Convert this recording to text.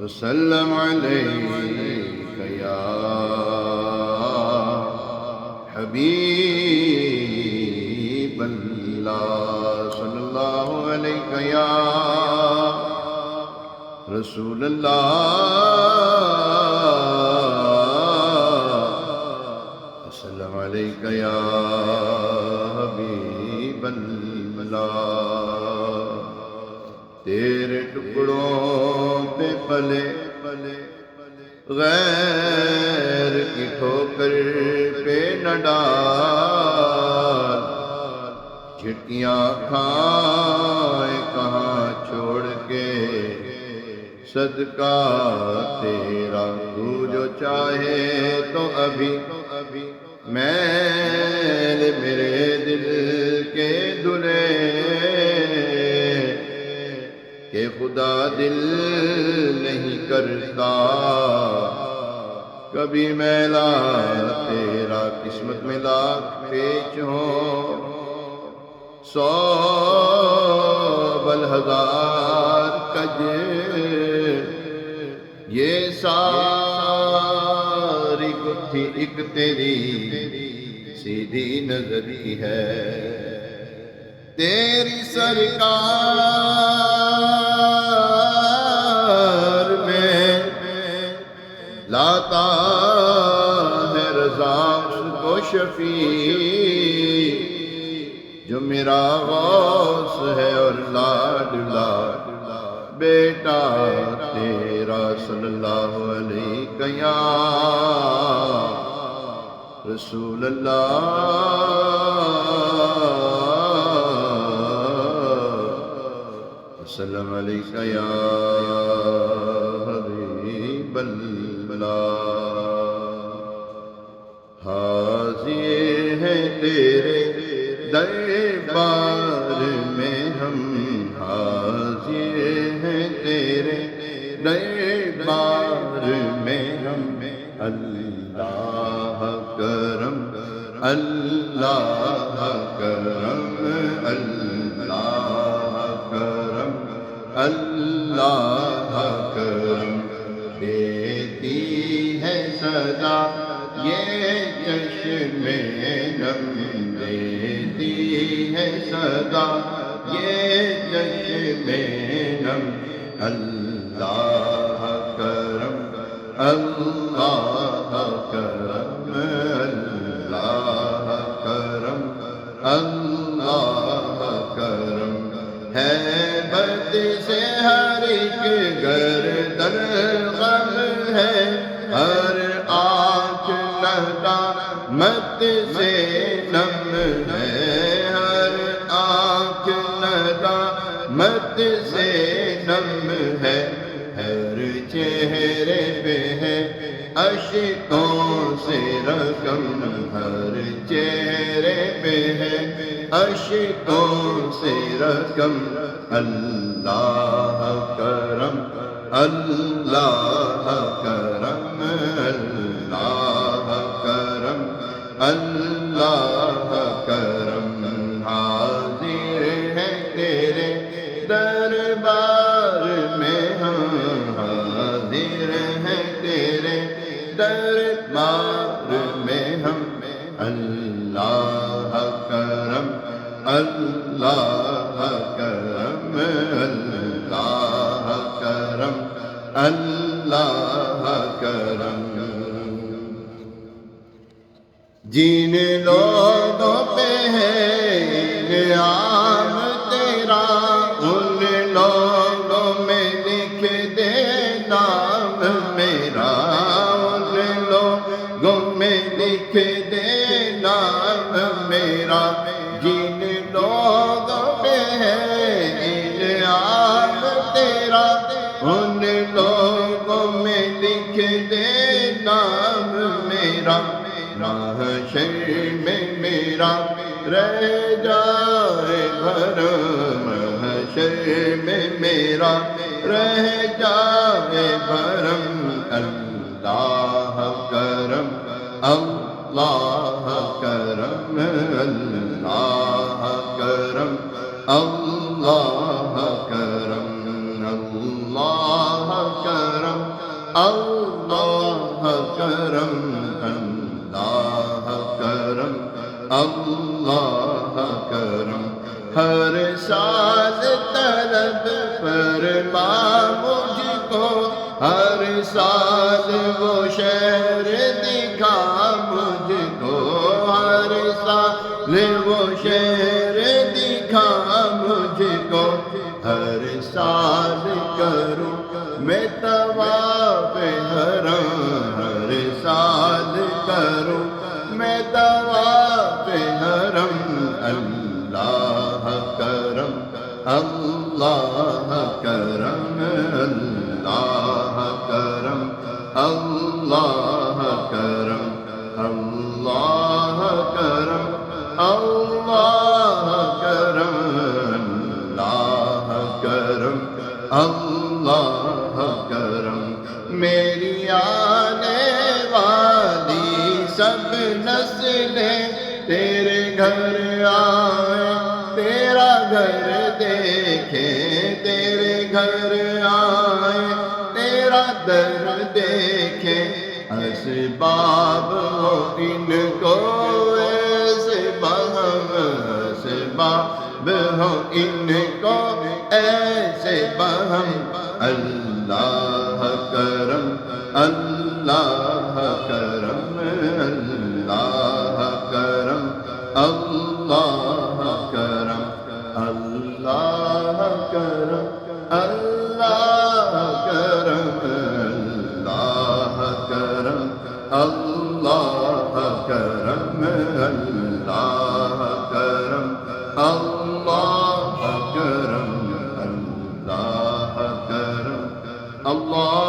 وسلم عليك يا حبيب الله صلى الله عليك يا رسول الله وسلم عليك يا حبيب الله تیرے ٹکڑوں پہ پلے غیر کی ٹھوکر پہ نہ ڈال چھٹیاں کھائے کہاں چھوڑ کے صدقہ تیرا تو جو چاہے تو ابھی میل میرے دل کے دھلے کہ خدا دل نہیں کرتا کبھی میلا تیرا قسمت میں لاکھ پیچ ہو 100 بل ہزار کج یہ ساری گتھی ایک تیری سیدھی نظری ہے تیری سرکار میں لاتا ہے رضا اس کو شفیع جو میرا غوث ہے اور لاڈلا بیٹا تیرا صلی اللہ علیہ یا رسول اللہ وسلم علیک یا حبیب اللہ حاضر ہیں تیرے دربار میں ہم حاضر ہیں تیرے دربار میں ہم اللہ کرم اللہ کرم اللہ کرم اللہ کرم دیتی ہے صدا یہ چشم نم دیتی ہے صدا یہ چشم نم اللہ کرم اللہ کرم اللہ کرم اللہ کرم ہے بد سے ہر ایک گردن غم ہے ہر آنکھ ندامت سے نم ہے ہر آنکھ ندامت سے نم ہے ہر چہرے پہ ہے اشکوں سے رقم ہر چہرے پہ ہے اشکوں سے رقم اللہ کرم اللہ کرم اللہ کرم اللہ کرم حاضر ہے تیرے دربار میں ہم حاضر ہیں تیرے دربار میں ہم اللہ کرم اللہ کرم اللہ کرم اللہ کرم جن لوگوں پہ ہے انعام تیرا ان لوگوں میں لکھ دے نام میرا ان لوگوں میں لکھ دے نام میرا جن لوگوں پہ ہے انعام تیرا ان لوگوں میں لکھ دے نام میرا محشر میں میرا رہ جائے بھرم محشر میں میرا رہ جائے بھرم اللہ کرم اللہ کرم اللہ کرم اللہ کرم اللہ کرم اللہ کرم ہر سال طلب فرما مجھ کو ہر سال وہ شہر دکھا مجھ کو ہر سال وہ شہر دکھا مجھ کو ہر سال کروں میں طواف حرم ہر سال کروں میں طواف حرم اللہ کرم اللہ کرم اللہ کرم اللہ کرم اللہ کرم اللہ کرم اللہ کرم اللہ کرم میری آنے والی سب نسلیں تیرے گھر آئے تیرا گھر دیکھیں تیرے گھر آئے تیرا در دیکھیں اسباب ہو ان کو ایسے بہم اسباب ہو ان کو ایسے بہم اللہ کرم اللہ کرم اللہ کرم اللہ کرم اللہ کرم اللہ کرم اللہ کرم اللہ کرم اللہ کرم اللہ کرم اللہ کرم اللہ